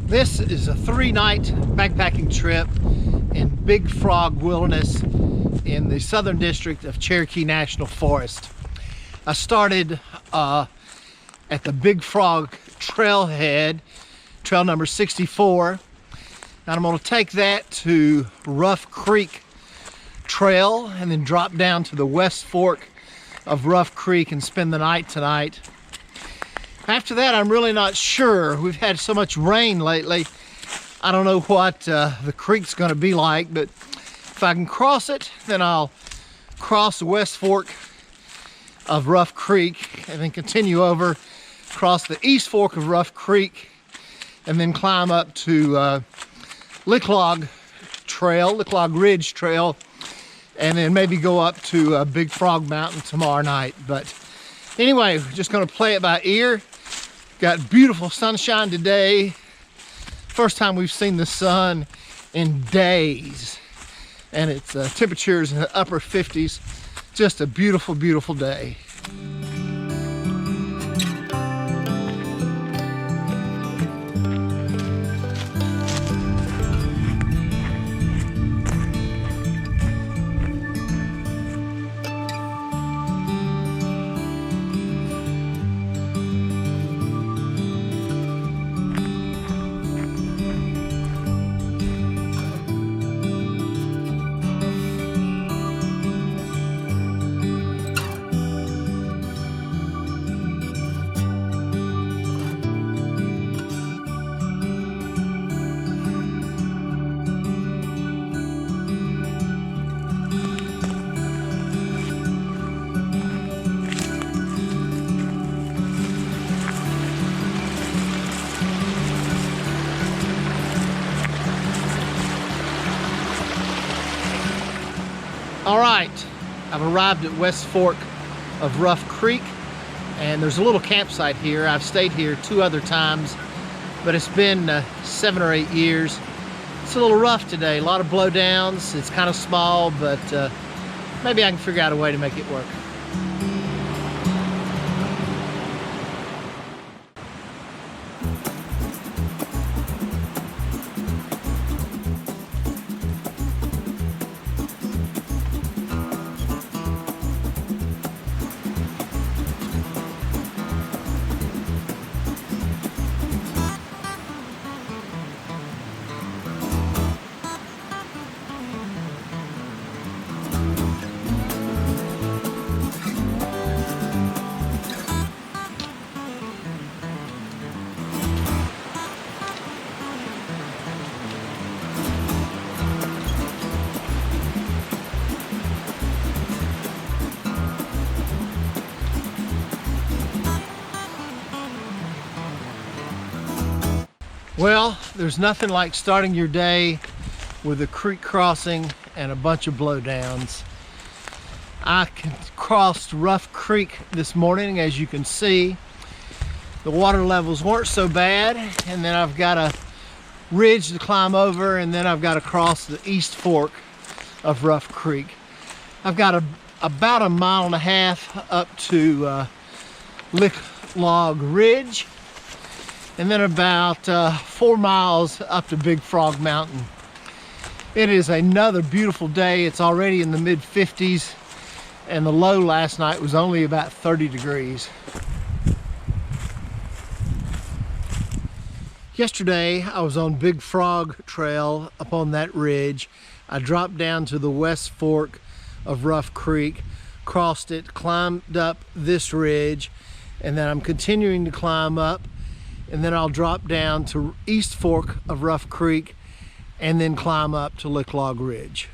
This is a 3-night backpacking trip in Big Frog Wilderness in the Southern District of Cherokee National Forest. I started at the Big Frog Trailhead, trail number 64, and I'm going to take that to Rough Creek Trail and then drop down to the West Fork of Rough Creek and spend the night tonight. After that, I'm really not sure. We've had so much rain lately. I don't know what the creek's going to be like, but if I can cross it, then I'll cross the West Fork of Rough Creek and then continue over, cross the East Fork of Rough Creek, and then climb up to Licklog Ridge Trail, and then maybe go up to Big Frog Mountain tomorrow night. But anyway, we're just going to play it by ear. Got beautiful sunshine today. First time we've seen the sun in days. And it's temperatures in the upper 50s. Just a beautiful, beautiful day. All right, I've arrived at West Fork of Rough Creek, and there's a little campsite here. I've stayed here 2 other times, but it's been 7 or 8 years. It's a little rough today, a lot of blowdowns. It's kind of small, but maybe I can figure out a way to make it work. Well, there's nothing like starting your day with a creek crossing and a bunch of blowdowns. I crossed Rough Creek this morning, as you can see. The water levels weren't so bad, and then I've got a ridge to climb over, and then I've got to cross the East Fork of Rough Creek. I've got about a 1.5 miles up to Licklog Ridge, and then about 4 miles up to Big Frog Mountain. It is another beautiful day. It's already in the mid-50s, and the low last night was only about 30 degrees. Yesterday, I was on Big Frog Trail up on that ridge. I dropped down to the West Fork of Rough Creek, crossed it, climbed up this ridge, and then I'm continuing to climb up, and then I'll drop down to East Fork of Rough Creek and then climb up to Licklog Ridge.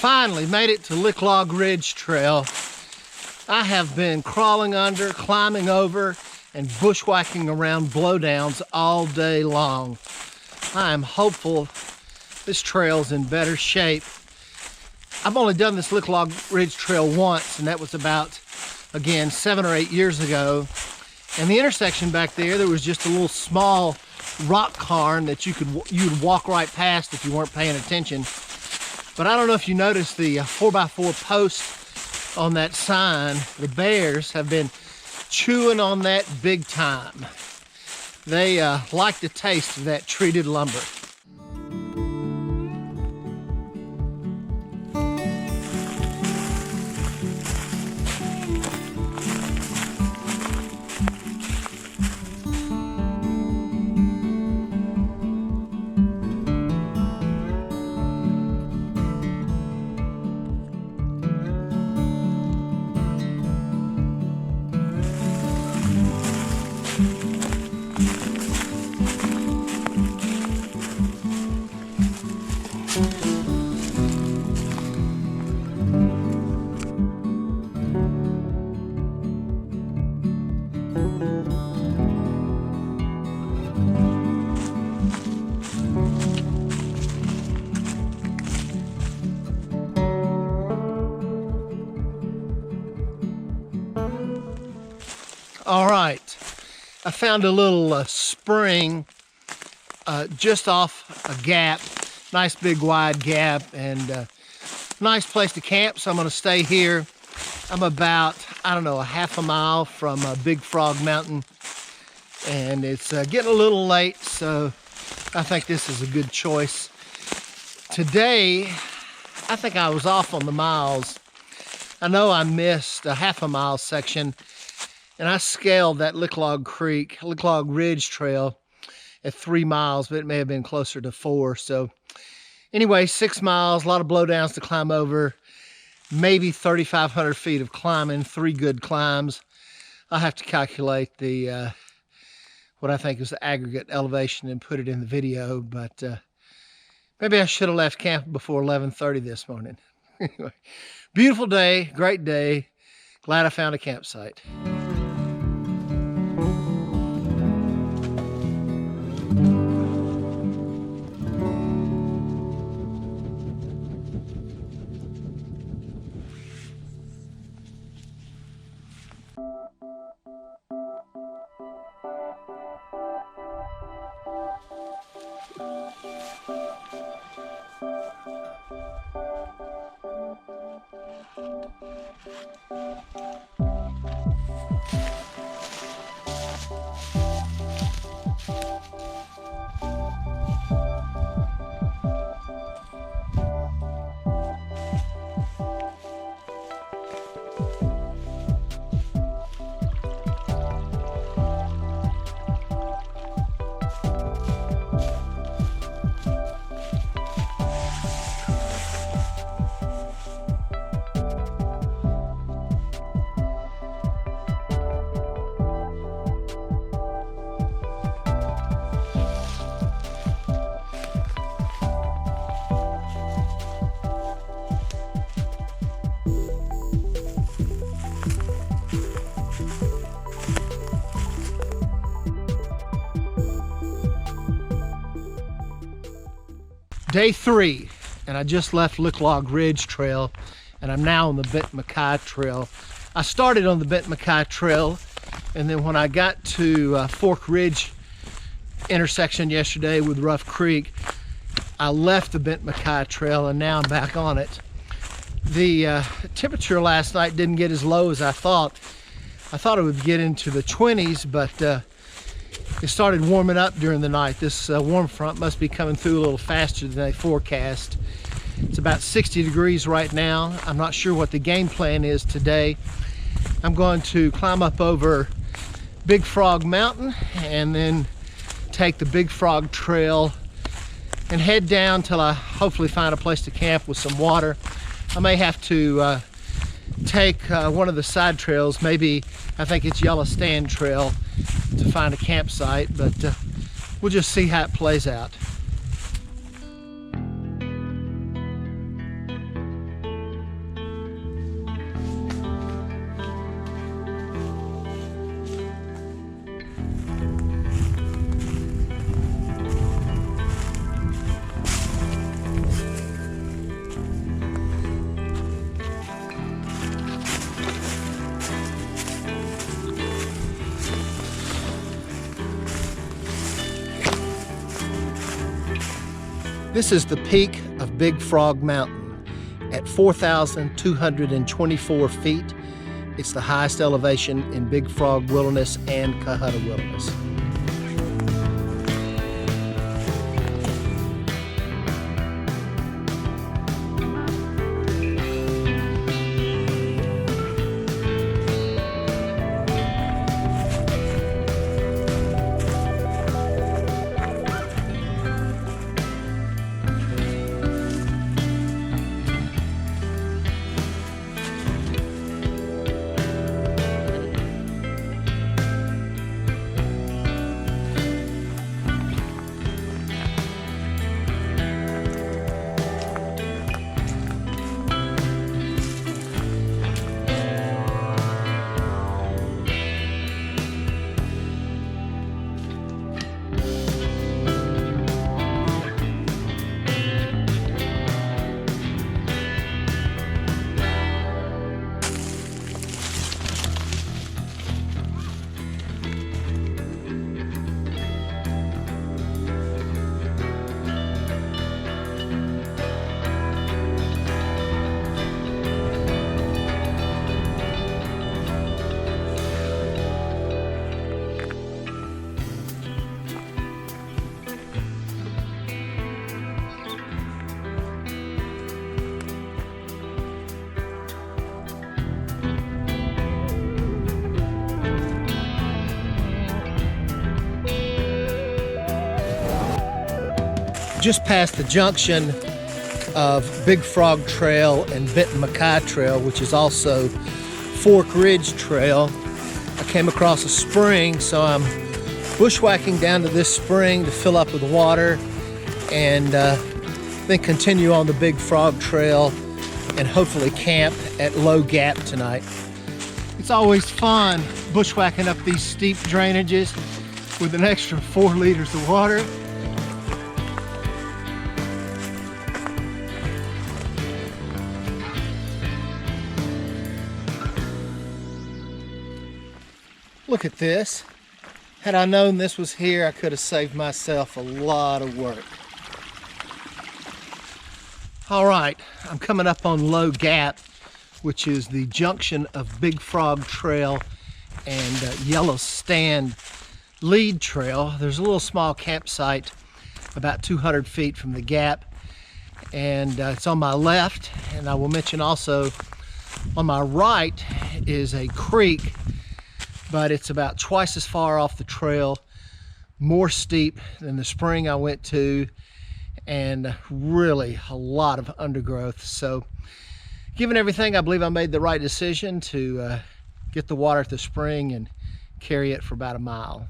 Finally made it to Licklog Ridge Trail. I have been crawling under, climbing over, and bushwhacking around blowdowns all day long. I am hopeful this trail's in better shape. I've only done this Licklog Ridge Trail once, and that was about, again, 7 or 8 years ago. And the intersection back there was just a little small rock cairn that you'd walk right past if you weren't paying attention. But I don't know if you noticed the 4x4 post on that sign. The bears have been chewing on that big time. They like the taste of that treated lumber. All right, I found a little spring just off a gap, nice big wide gap, and nice place to camp, so I'm gonna stay here. I'm about, I don't know, a half a mile from Big Frog Mountain, and it's getting a little late, so I think this is a good choice. Today, I think I was off on the miles. I know I missed a half a mile section, and I scaled that Licklog Ridge Trail at 3 miles, but it may have been closer to 4. So anyway, 6 miles, a lot of blowdowns to climb over, maybe 3,500 feet of climbing, 3 good climbs. I'll have to calculate the what I think is the aggregate elevation and put it in the video, but maybe I should have left camp before 11:30 this morning. Anyway, beautiful day, great day. Glad I found a campsite. Day 3, and I just left Licklog Ridge Trail, and I'm now on the Bent McKay Trail. I started on the Bent McKay Trail, and then when I got to Fork Ridge intersection yesterday with Rough Creek, I left the Bent McKay Trail, and now I'm back on it. The temperature last night didn't get as low as I thought. I thought it would get into the 20s, but it started warming up during the night. This warm front must be coming through a little faster than they forecast. It's about 60 degrees right now. I'm not sure what the game plan is today. I'm going to climb up over Big Frog Mountain and then take the Big Frog Trail and head down till I hopefully find a place to camp with some water. I may have to take one of the side trails, maybe I think it's Yellow Stand Trail, to find a campsite, but we'll just see how it plays out. This is the peak of Big Frog Mountain at 4,224 feet. It's the highest elevation in Big Frog Wilderness and Cohutta Wilderness. Just past the junction of Big Frog Trail and Benton McKay Trail, which is also Fork Ridge Trail, I came across a spring, so I'm bushwhacking down to this spring to fill up with water and then continue on the Big Frog Trail and hopefully camp at Low Gap tonight. It's always fun bushwhacking up these steep drainages with an extra 4 liters of water. Look at this. Had I known this was here, I could have saved myself a lot of work. All right, I'm coming up on Low Gap, which is the junction of Big Frog Trail and Yellow Stand Lead Trail. There's a little small campsite about 200 feet from the gap, and it's on my left. And I will mention also on my right is a creek, but it's about twice as far off the trail, more steep than the spring I went to, and really a lot of undergrowth. So given everything, I believe I made the right decision to get the water at the spring and carry it for about a mile.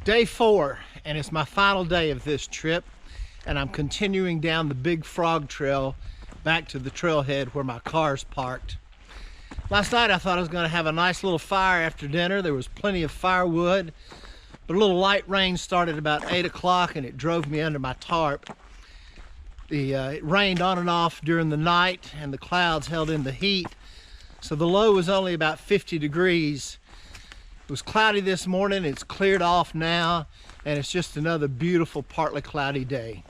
Day 4, and it's my final day of this trip, and I'm continuing down the Big Frog Trail back to the trailhead where my car's parked. Last night I thought I was going to have a nice little fire after dinner. There was plenty of firewood, but a little light rain started about 8 o'clock and it drove me under my tarp. It rained on and off during the night and the clouds held in the heat, so the low was only about 50 degrees. It was cloudy this morning, it's cleared off now, and it's just another beautiful partly cloudy day.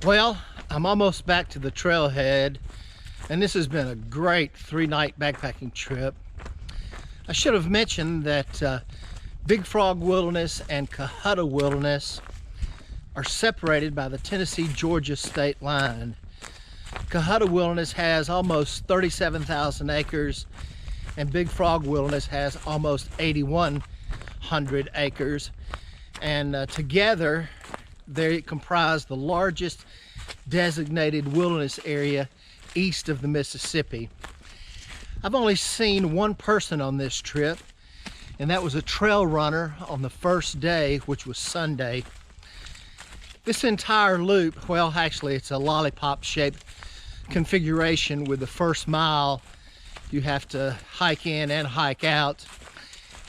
Well, I'm almost back to the trailhead, and this has been a great 3-night backpacking trip. I should have mentioned that Big Frog Wilderness and Cohutta Wilderness are separated by the Tennessee-Georgia state line. Cohutta Wilderness has almost 37,000 acres, and Big Frog Wilderness has almost 8,100 acres, and together they comprise the largest designated wilderness area east of the Mississippi. I've only seen one person on this trip, and that was a trail runner on the first day, which was Sunday. This entire loop, well, actually it's a lollipop shaped configuration. With the first mile you have to hike in and hike out,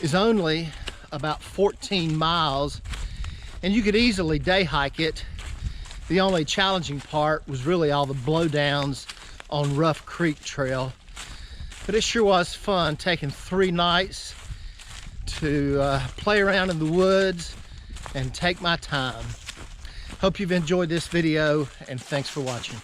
is only about 14 miles, and you could easily day hike it. The only challenging part was really all the blowdowns on Rough Creek Trail. But it sure was fun taking 3 nights to play around in the woods and take my time. Hope you've enjoyed this video, and thanks for watching.